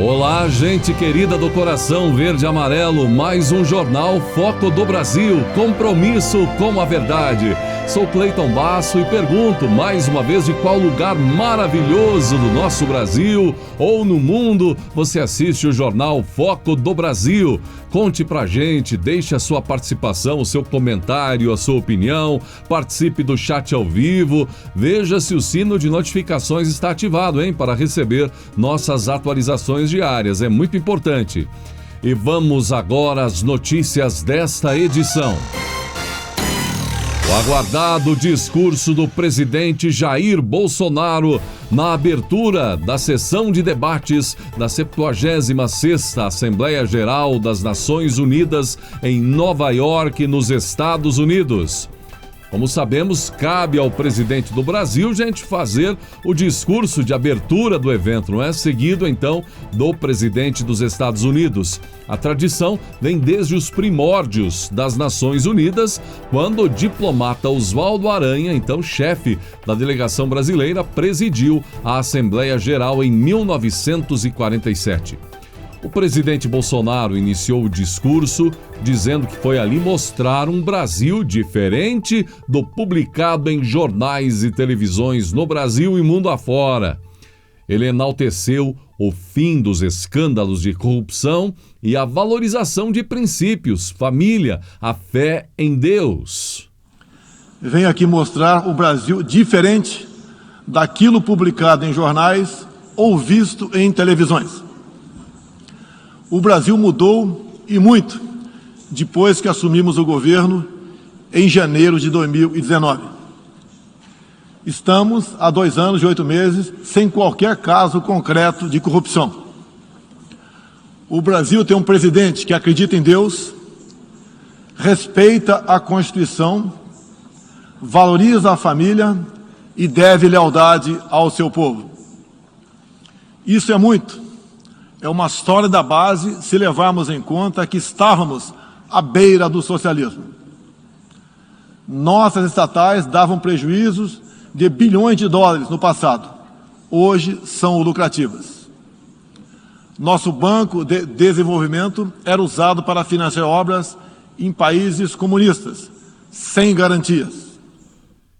Olá, gente querida do coração verde e amarelo, mais um jornal Foco do Brasil, compromisso com a verdade. Sou Cleiton Basso e pergunto mais uma vez de qual lugar maravilhoso do nosso Brasil ou no mundo você assiste o jornal Foco do Brasil. Conte pra gente, deixe a sua participação, o seu comentário, a sua opinião, participe do chat ao vivo, veja se o sino de notificações está ativado, para receber nossas atualizações diárias, é muito importante. E vamos agora às notícias desta edição. O aguardado discurso do presidente Jair Bolsonaro na abertura da sessão de debates da 76ª Assembleia Geral das Nações Unidas em Nova York, nos Estados Unidos. Como sabemos, cabe ao presidente do Brasil, fazer o discurso de abertura do evento, não é? Seguido, então, do presidente dos Estados Unidos. A tradição vem desde os primórdios das Nações Unidas, quando o diplomata Oswaldo Aranha, então chefe da delegação brasileira, presidiu a Assembleia Geral em 1947. O presidente Bolsonaro iniciou o discurso dizendo que foi ali mostrar um Brasil diferente do publicado em jornais e televisões no Brasil e mundo afora. Ele enalteceu o fim dos escândalos de corrupção e a valorização de princípios, família, a fé em Deus. Venho aqui mostrar o Brasil diferente daquilo publicado em jornais ou visto em televisões. O Brasil mudou e muito depois que assumimos o governo em janeiro de 2019. Estamos há 2 anos e 8 meses sem qualquer caso concreto de corrupção. O Brasil tem um presidente que acredita em Deus, respeita a Constituição, valoriza a família e deve lealdade ao seu povo. Isso é muito. É uma sólida base se levarmos em conta que estávamos à beira do socialismo. Nossas estatais davam prejuízos de bilhões de dólares no passado. Hoje são lucrativas. Nosso Banco de Desenvolvimento era usado para financiar obras em países comunistas, sem garantias.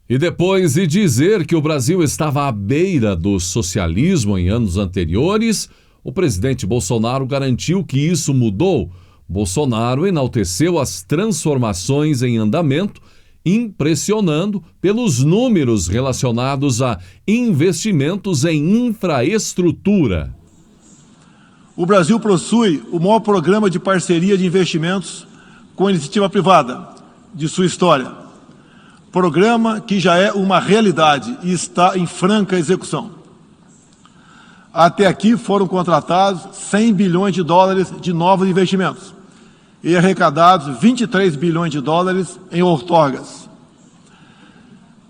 E depois de dizer que o Brasil estava à beira do socialismo em anos anteriores, o presidente Bolsonaro garantiu que isso mudou. Bolsonaro enalteceu as transformações em andamento, impressionando pelos números relacionados a investimentos em infraestrutura. O Brasil possui o maior programa de parceria de investimentos com a iniciativa privada de sua história. Programa que já é uma realidade e está em franca execução. Até aqui foram contratados 100 bilhões de dólares de novos investimentos e arrecadados 23 bilhões de dólares em outorgas.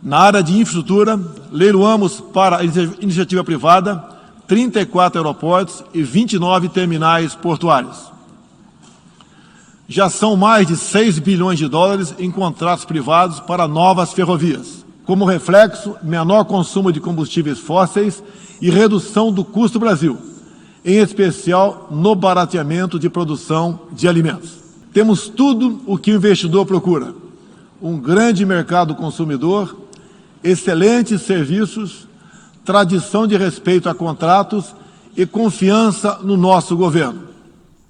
Na área de infraestrutura, leiloamos para a iniciativa privada 34 aeroportos e 29 terminais portuários. Já são mais de 6 bilhões de dólares em contratos privados para novas ferrovias. Como reflexo, menor consumo de combustíveis fósseis e redução do custo do Brasil, em especial no barateamento de produção de alimentos. Temos tudo o que o investidor procura: um grande mercado consumidor, excelentes serviços, tradição de respeito a contratos e confiança no nosso governo.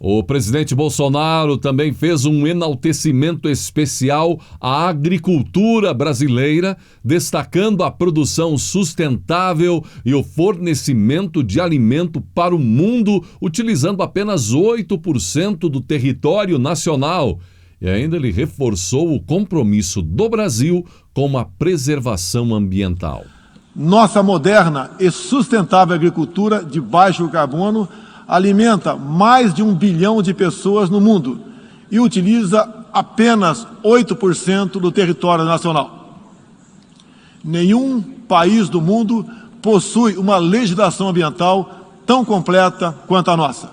O presidente Bolsonaro também fez um enaltecimento especial à agricultura brasileira, destacando a produção sustentável e o fornecimento de alimento para o mundo, utilizando apenas 8% do território nacional. E ainda ele reforçou o compromisso do Brasil com a preservação ambiental. Nossa moderna e sustentável agricultura de baixo carbono alimenta mais de 1 bilhão de pessoas no mundo e utiliza apenas 8% do território nacional. Nenhum país do mundo possui uma legislação ambiental tão completa quanto a nossa.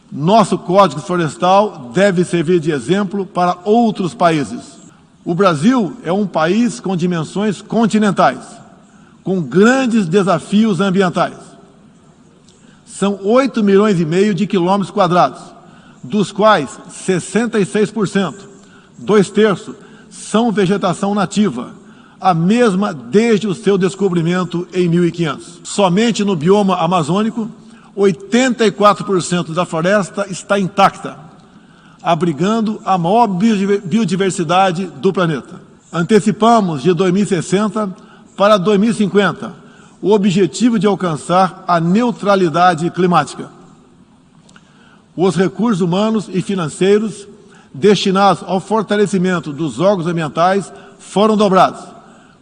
Nosso Código Florestal deve servir de exemplo para outros países. O Brasil é um país com dimensões continentais, com grandes desafios ambientais. São 8,5 milhões de quilômetros quadrados, dos quais 66%, 2/3, são vegetação nativa, a mesma desde o seu descobrimento em 1500. Somente no bioma amazônico, 84% da floresta está intacta, abrigando a maior biodiversidade do planeta. Antecipamos de 2060 para 2050 o objetivo de alcançar a neutralidade climática. Os recursos humanos e financeiros destinados ao fortalecimento dos órgãos ambientais foram dobrados,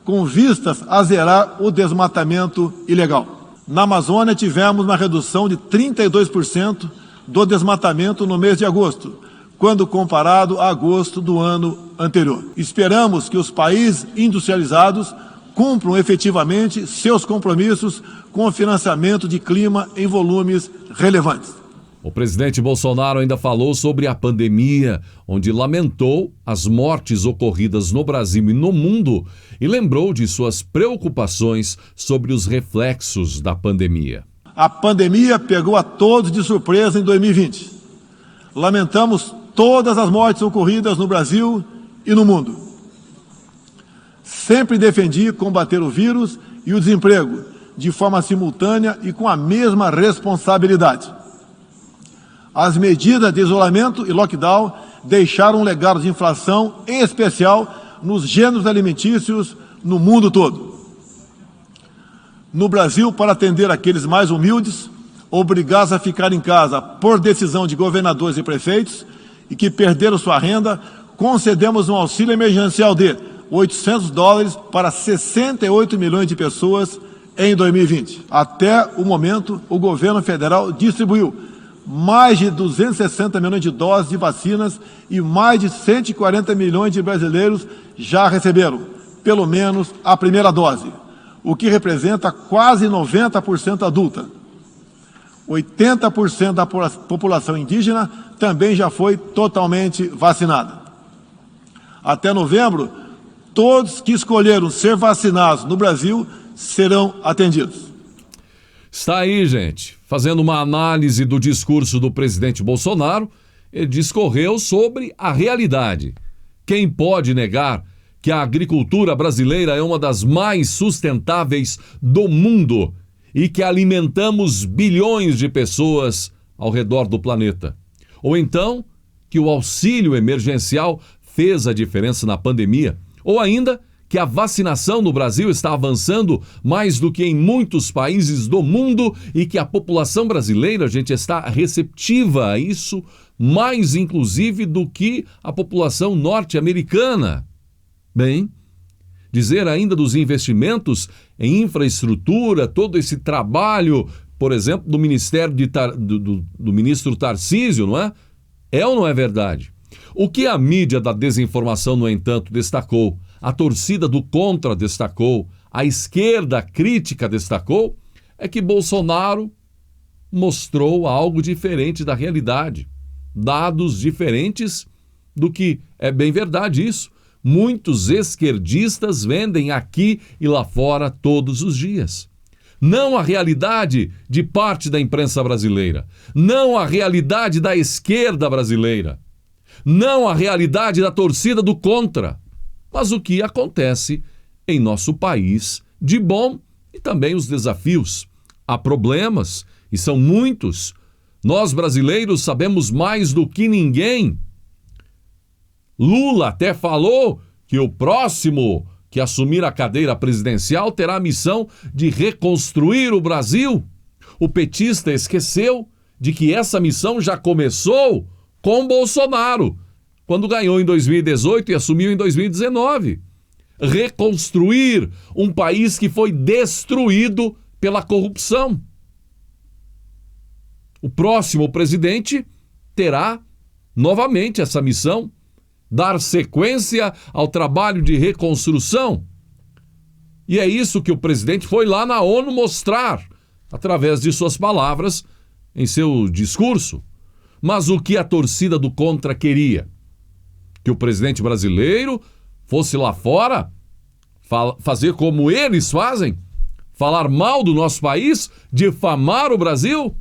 com vistas a zerar o desmatamento ilegal. Na Amazônia, tivemos uma redução de 32% do desmatamento no mês de agosto, quando comparado a agosto do ano anterior. Esperamos que os países industrializados cumpram efetivamente seus compromissos com o financiamento de clima em volumes relevantes. O presidente Bolsonaro ainda falou sobre a pandemia, onde lamentou as mortes ocorridas no Brasil e no mundo e lembrou de suas preocupações sobre os reflexos da pandemia. A pandemia pegou a todos de surpresa em 2020. Lamentamos todas as mortes ocorridas no Brasil e no mundo. Sempre defendi combater o vírus e o desemprego de forma simultânea e com a mesma responsabilidade. As medidas de isolamento e lockdown deixaram um legado de inflação, em especial nos gêneros alimentícios no mundo todo. No Brasil, para atender aqueles mais humildes, obrigados a ficar em casa por decisão de governadores e prefeitos e que perderam sua renda, concedemos um auxílio emergencial de $800 para 68 milhões de pessoas em 2020. Até o momento, o governo federal distribuiu mais de 260 milhões de doses de vacinas e mais de 140 milhões de brasileiros já receberam, pelo menos, a primeira dose, o que representa quase 90% adulta. 80% da população indígena também já foi totalmente vacinada. Até novembro, todos que escolheram ser vacinados no Brasil serão atendidos. Está aí, gente, fazendo uma análise do discurso do presidente Bolsonaro. Ele discorreu sobre a realidade. Quem pode negar que a agricultura brasileira é uma das mais sustentáveis do mundo e que alimentamos bilhões de pessoas ao redor do planeta? Ou então, que o auxílio emergencial fez a diferença na pandemia? Ou ainda, que a vacinação no Brasil está avançando mais do que em muitos países do mundo e que a população brasileira, gente, está receptiva a isso, mais inclusive do que a população norte-americana. Bem, dizer ainda dos investimentos em infraestrutura, todo esse trabalho, por exemplo, do Ministério do ministro Tarcísio, não é? É ou não é verdade? O que a mídia da desinformação, no entanto, destacou, a torcida do contra destacou, a esquerda crítica destacou, é que Bolsonaro mostrou algo diferente da realidade, dados diferentes do que é bem verdade isso. Muitos esquerdistas vendem aqui e lá fora todos os dias. Não a realidade de parte da imprensa brasileira, não a realidade da esquerda brasileira, não a realidade da torcida do contra, mas o que acontece em nosso país de bom e também os desafios. Há problemas, e são muitos. Nós brasileiros sabemos mais do que ninguém. Lula até falou que o próximo que assumir a cadeira presidencial terá a missão de reconstruir o Brasil. O petista esqueceu de que essa missão já começou com Bolsonaro, quando ganhou em 2018 e assumiu em 2019. Reconstruir um país que foi destruído pela corrupção. O próximo presidente terá novamente essa missão, dar sequência ao trabalho de reconstrução. E é isso que o presidente foi lá na ONU mostrar, através de suas palavras, em seu discurso. Mas o que a torcida do contra queria? Que o presidente brasileiro fosse lá fora, fazer como eles fazem, falar mal do nosso país, difamar o Brasil?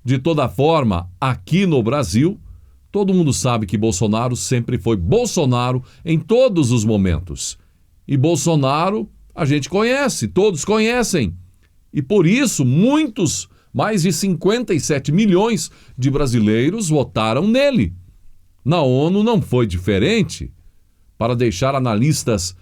De toda forma, aqui no Brasil, todo mundo sabe que Bolsonaro sempre foi Bolsonaro em todos os momentos. E Bolsonaro a gente conhece, todos conhecem. E por isso, mais de 57 milhões de brasileiros votaram nele. Na ONU não foi diferente. Para deixar analistas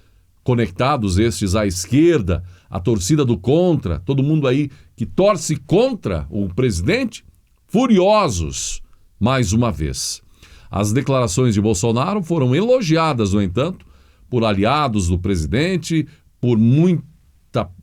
conectados, estes à esquerda, a torcida do contra, todo mundo aí que torce contra o presidente, furiosos, mais uma vez. As declarações de Bolsonaro foram elogiadas, no entanto, por aliados do presidente, por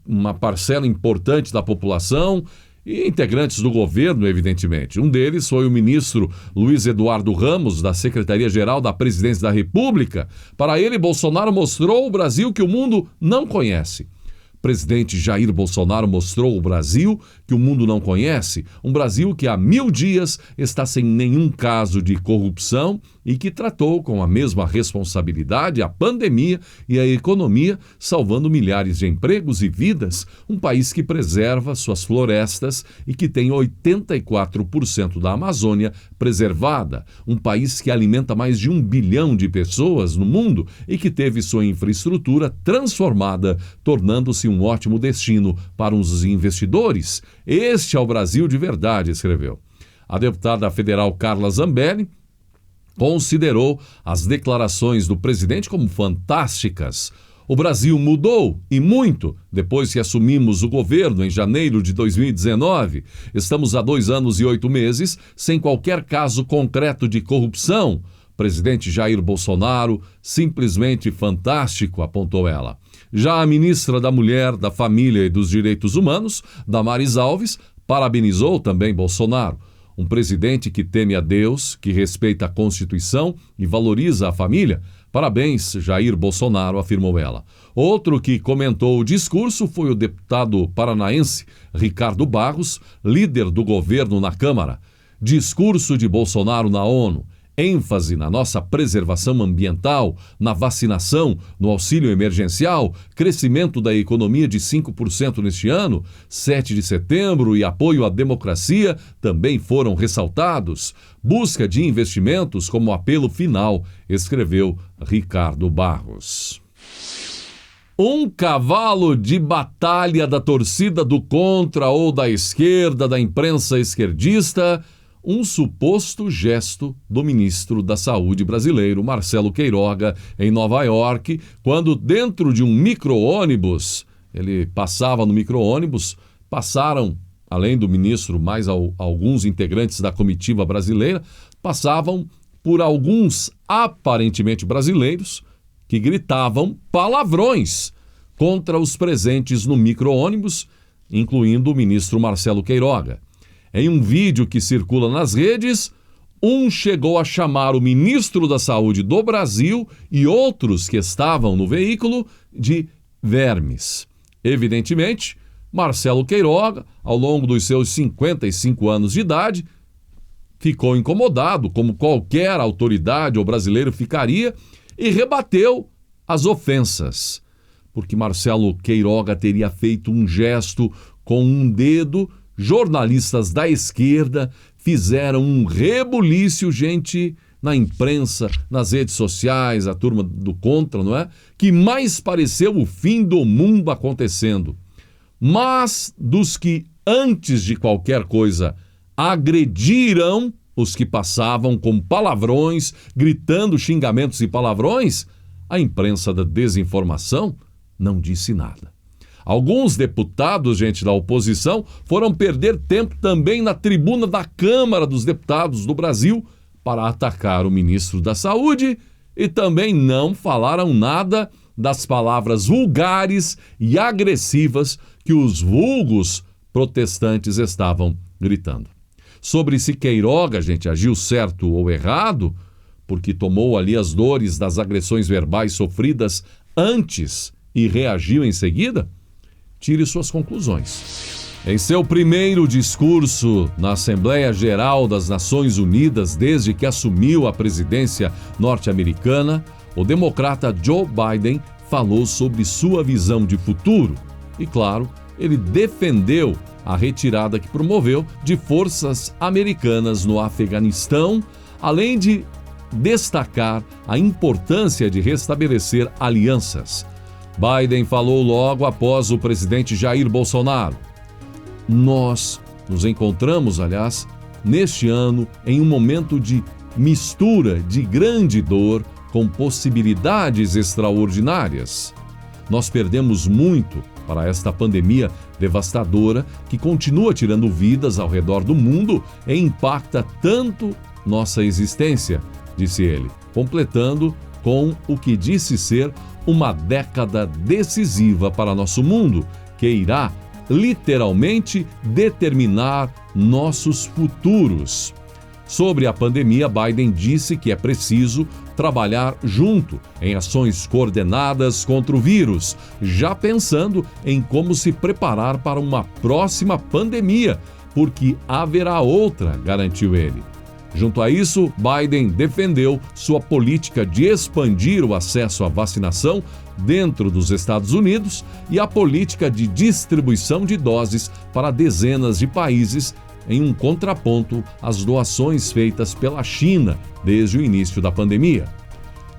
uma parcela importante da população e integrantes do governo, evidentemente. Um deles foi o ministro Luiz Eduardo Ramos, da Secretaria-Geral da Presidência da República. Para ele, Bolsonaro mostrou o Brasil que o mundo não conhece. O presidente Jair Bolsonaro mostrou o Brasil que o mundo não conhece, um Brasil que há 1000 dias está sem nenhum caso de corrupção e que tratou com a mesma responsabilidade a pandemia e a economia, salvando milhares de empregos e vidas, um país que preserva suas florestas e que tem 84% da Amazônia preservada, um país que alimenta mais de 1 bilhão de pessoas no mundo e que teve sua infraestrutura transformada, tornando-se um ótimo destino para os investidores. Este é o Brasil de verdade, escreveu. A deputada federal Carla Zambelli considerou as declarações do presidente como fantásticas. O Brasil mudou, e muito, depois que assumimos o governo em janeiro de 2019. Estamos há 2 anos e 8 meses sem qualquer caso concreto de corrupção. Presidente Jair Bolsonaro, simplesmente fantástico, apontou ela. Já a ministra da Mulher, da Família e dos Direitos Humanos, Damares Alves, parabenizou também Bolsonaro. Um presidente que teme a Deus, que respeita a Constituição e valoriza a família. Parabéns, Jair Bolsonaro, afirmou ela. Outro que comentou o discurso foi o deputado paranaense Ricardo Barros, líder do governo na Câmara. Discurso de Bolsonaro na ONU. ênfase na nossa preservação ambiental, na vacinação, no auxílio emergencial, crescimento da economia de 5% neste ano, 7 de setembro e apoio à democracia também foram ressaltados. Busca de investimentos como apelo final, escreveu Ricardo Barros. Um cavalo de batalha da torcida do contra ou da esquerda, da imprensa esquerdista, um suposto gesto do ministro da Saúde brasileiro, Marcelo Queiroga, em Nova York, quando dentro de um micro-ônibus, ele passava no micro-ônibus, passaram, além do ministro, mais alguns integrantes da comitiva brasileira, passavam por alguns aparentemente brasileiros que gritavam palavrões contra os presentes no micro-ônibus, incluindo o ministro Marcelo Queiroga. Em um vídeo que circula nas redes, um chegou a chamar o ministro da Saúde do Brasil e outros que estavam no veículo de vermes. Evidentemente, Marcelo Queiroga, ao longo dos seus 55 anos de idade, ficou incomodado, como qualquer autoridade ou brasileiro ficaria, e rebateu as ofensas, porque Marcelo Queiroga teria feito um gesto com um dedo. Jornalistas da esquerda fizeram um rebuliço, gente, na imprensa, nas redes sociais, a turma do contra, não é? Que mais pareceu o fim do mundo acontecendo. Mas dos que, antes de qualquer coisa, agrediram os que passavam com palavrões, gritando xingamentos e palavrões, a imprensa da desinformação não disse nada. Alguns deputados, gente, da oposição, foram perder tempo também na tribuna da Câmara dos Deputados do Brasil para atacar o ministro da Saúde e também não falaram nada das palavras vulgares e agressivas que os vulgos protestantes estavam gritando. Sobre se Queiroga, gente, agiu certo ou errado, porque tomou ali as dores das agressões verbais sofridas antes e reagiu em seguida, tire suas conclusões. Em seu primeiro discurso na Assembleia Geral das Nações Unidas desde que assumiu a presidência norte-americana, o democrata Joe Biden falou sobre sua visão de futuro. E, claro, ele defendeu a retirada que promoveu de forças americanas no Afeganistão, além de destacar a importância de restabelecer alianças. Biden falou logo após o presidente Jair Bolsonaro. Nós nos encontramos, aliás, neste ano em um momento de mistura de grande dor com possibilidades extraordinárias. Nós perdemos muito para esta pandemia devastadora que continua tirando vidas ao redor do mundo e impacta tanto nossa existência, disse ele, completando com o que disse ser uma década decisiva para nosso mundo, que irá literalmente determinar nossos futuros. Sobre a pandemia, Biden disse que é preciso trabalhar junto em ações coordenadas contra o vírus, já pensando em como se preparar para uma próxima pandemia, porque haverá outra, garantiu ele. Junto a isso, Biden defendeu sua política de expandir o acesso à vacinação dentro dos Estados Unidos e a política de distribuição de doses para dezenas de países, em um contraponto às doações feitas pela China desde o início da pandemia.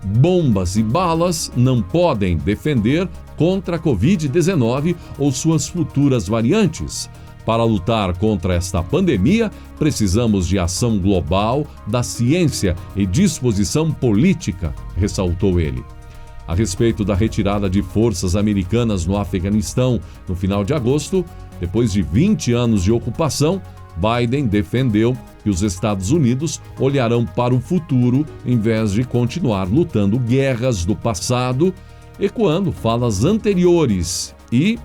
Bombas e balas não podem defender contra a Covid-19 ou suas futuras variantes. Para lutar contra esta pandemia, precisamos de ação global, da ciência e disposição política, ressaltou ele. A respeito da retirada de forças americanas no Afeganistão no final de agosto, depois de 20 anos de ocupação, Biden defendeu que os Estados Unidos olharão para o futuro em vez de continuar lutando guerras do passado, ecoando falas anteriores e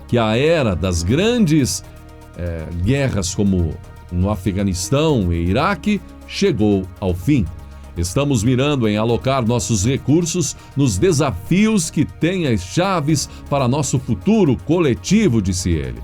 que a era das grandes guerras como no Afeganistão e Iraque chegou ao fim. Estamos mirando em alocar nossos recursos nos desafios que têm as chaves para nosso futuro coletivo, disse ele.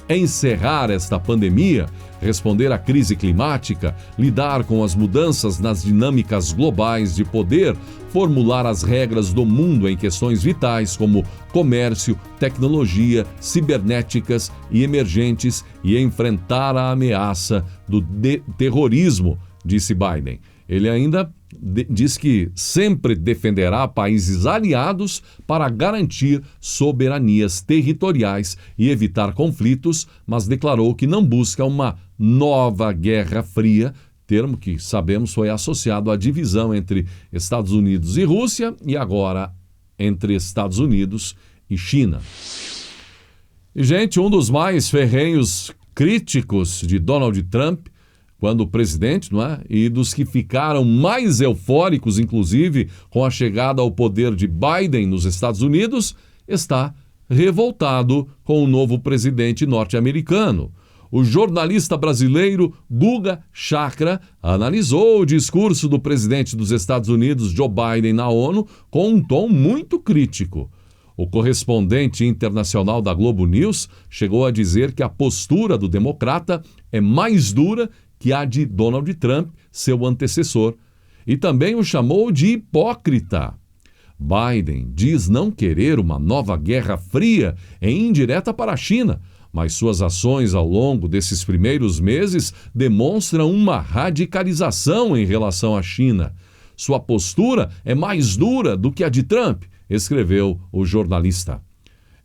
Encerrar esta pandemia, responder à crise climática, lidar com as mudanças nas dinâmicas globais de poder, formular as regras do mundo em questões vitais como comércio, tecnologia, cibernéticas e emergentes e enfrentar a ameaça do terrorismo, disse Biden. Ele ainda diz que sempre defenderá países aliados para garantir soberanias territoriais e evitar conflitos, mas declarou que não busca uma nova Guerra Fria, termo que sabemos foi associado à divisão entre Estados Unidos e Rússia e agora entre Estados Unidos e China. E, gente, um dos mais ferrenhos críticos de Donald Trump quando presidente, não é? E dos que ficaram mais eufóricos, inclusive, com a chegada ao poder de Biden nos Estados Unidos, está revoltado com o novo presidente norte-americano. O jornalista brasileiro Guga Chakra analisou o discurso do presidente dos Estados Unidos, Joe Biden, na ONU, com um tom muito crítico. O correspondente internacional da Globo News chegou a dizer que a postura do democrata é mais dura que a de Donald Trump, seu antecessor, e também o chamou de hipócrita. Biden diz não querer uma nova Guerra Fria em indireta para a China, mas suas ações ao longo desses primeiros meses demonstram uma radicalização em relação à China. Sua postura é mais dura do que a de Trump, escreveu o jornalista.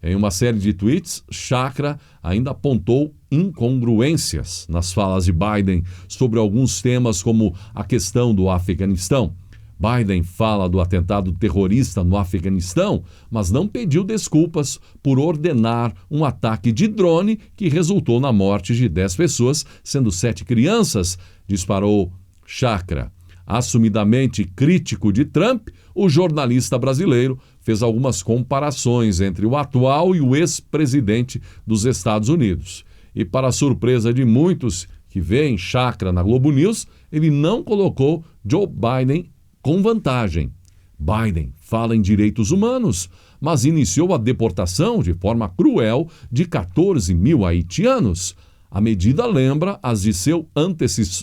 Em uma série de tweets, Chakra ainda apontou incongruências nas falas de Biden sobre alguns temas como a questão do Afeganistão. Biden fala do atentado terrorista no Afeganistão, mas não pediu desculpas por ordenar um ataque de drone que resultou na morte de 10 pessoas, sendo 7 crianças, disparou Chakra. Assumidamente crítico de Trump, o jornalista brasileiro fez algumas comparações entre o atual e o ex-presidente dos Estados Unidos. E para a surpresa de muitos que veem Chakra na Globo News, ele não colocou Joe Biden com vantagem. Biden fala em direitos humanos, mas iniciou a deportação de forma cruel de 14 mil haitianos. A medida lembra as de seu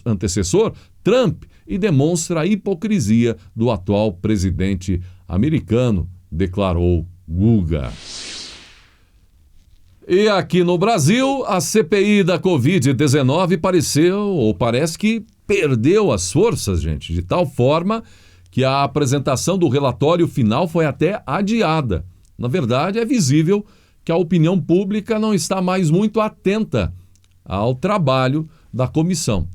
antecessor, Trump, e demonstra a hipocrisia do atual presidente americano, declarou Guga. E aqui no Brasil, a CPI da Covid-19 parece que perdeu as forças, gente, de tal forma que a apresentação do relatório final foi até adiada. Na verdade, é visível que a opinião pública não está mais muito atenta ao trabalho da comissão.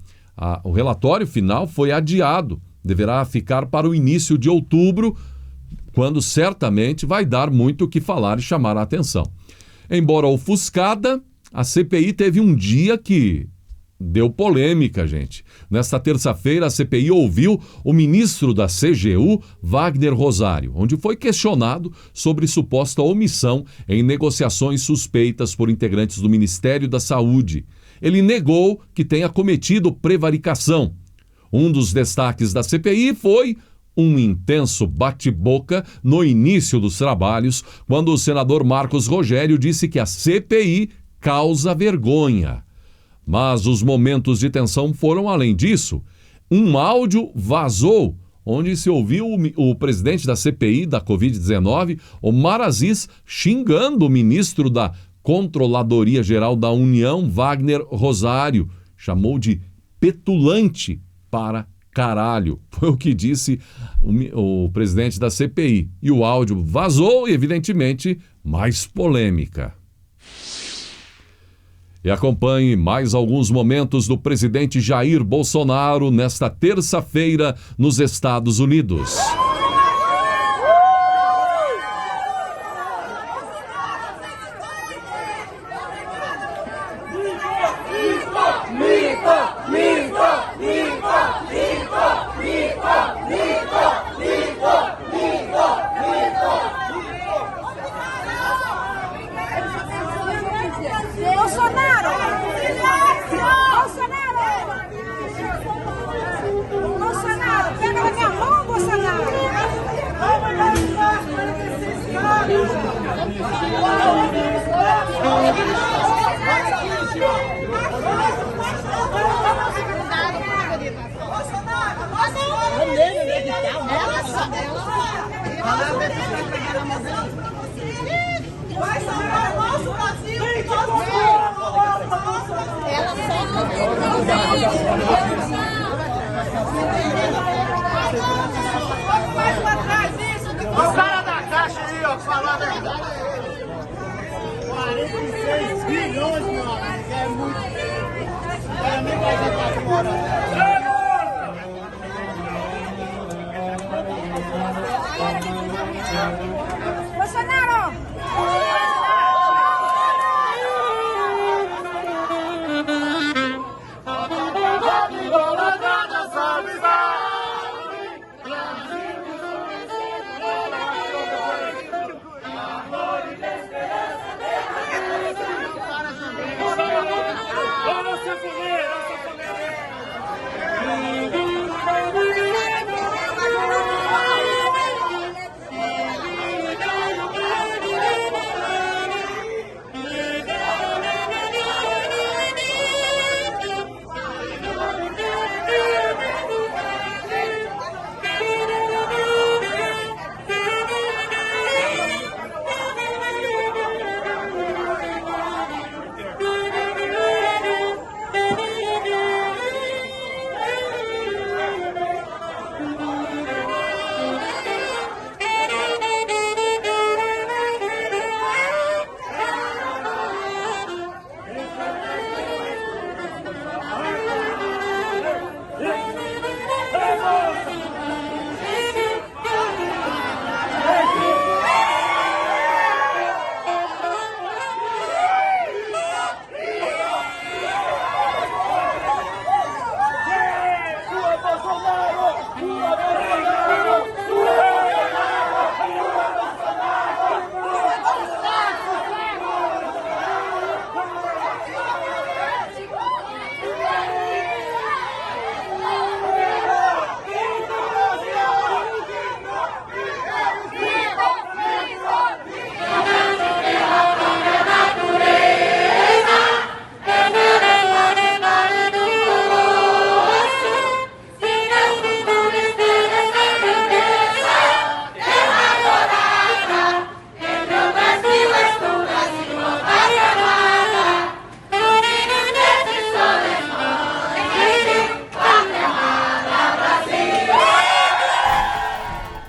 O relatório final foi adiado, deverá ficar para o início de outubro, quando certamente vai dar muito o que falar e chamar a atenção. Embora ofuscada, a CPI teve um dia que deu polêmica, gente. Nesta terça-feira, a CPI ouviu o ministro da CGU, Wagner Rosário, onde foi questionado sobre suposta omissão em negociações suspeitas por integrantes do Ministério da Saúde. Ele negou que tenha cometido prevaricação. Um dos destaques da CPI foi um intenso bate-boca no início dos trabalhos, quando o senador Marcos Rogério disse que a CPI causa vergonha. Mas os momentos de tensão foram além disso. Um áudio vazou, onde se ouviu o presidente da CPI da Covid-19, Omar Aziz, xingando o ministro da Controladoria Geral da União, Wagner Rosário. Chamou de petulante para caralho. Foi o que disse o presidente da CPI. E o áudio vazou e, evidentemente, mais polêmica. E acompanhe mais alguns momentos do presidente Jair Bolsonaro nesta terça-feira nos Estados Unidos. Bolsonaro, pega na minha mão, Bolsonaro! Vai salvar o nosso Brasil! O cara da caixa aí, ó, falar a verdade. 46 bilhões, meu amigo, é muito. Para mim vai estar fora. Bolsonaro!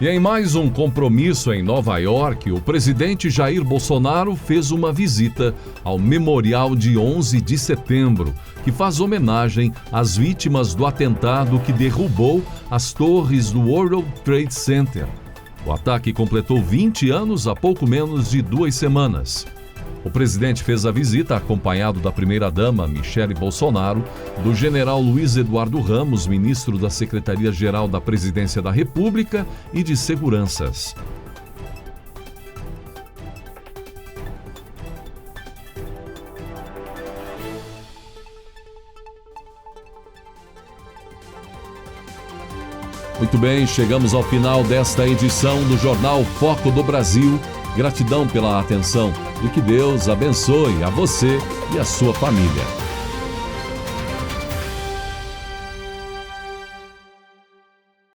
E em mais um compromisso em Nova York, o presidente Jair Bolsonaro fez uma visita ao Memorial de 11 de setembro, que faz homenagem às vítimas do atentado que derrubou as torres do World Trade Center. O ataque completou 20 anos há pouco menos de 2 semanas. O presidente fez a visita acompanhado da primeira-dama, Michele Bolsonaro, do general Luiz Eduardo Ramos, ministro da Secretaria-Geral da Presidência da República e de Seguranças. Muito bem, chegamos ao final desta edição do Jornal Foco do Brasil. Gratidão pela atenção e que Deus abençoe a você e a sua família.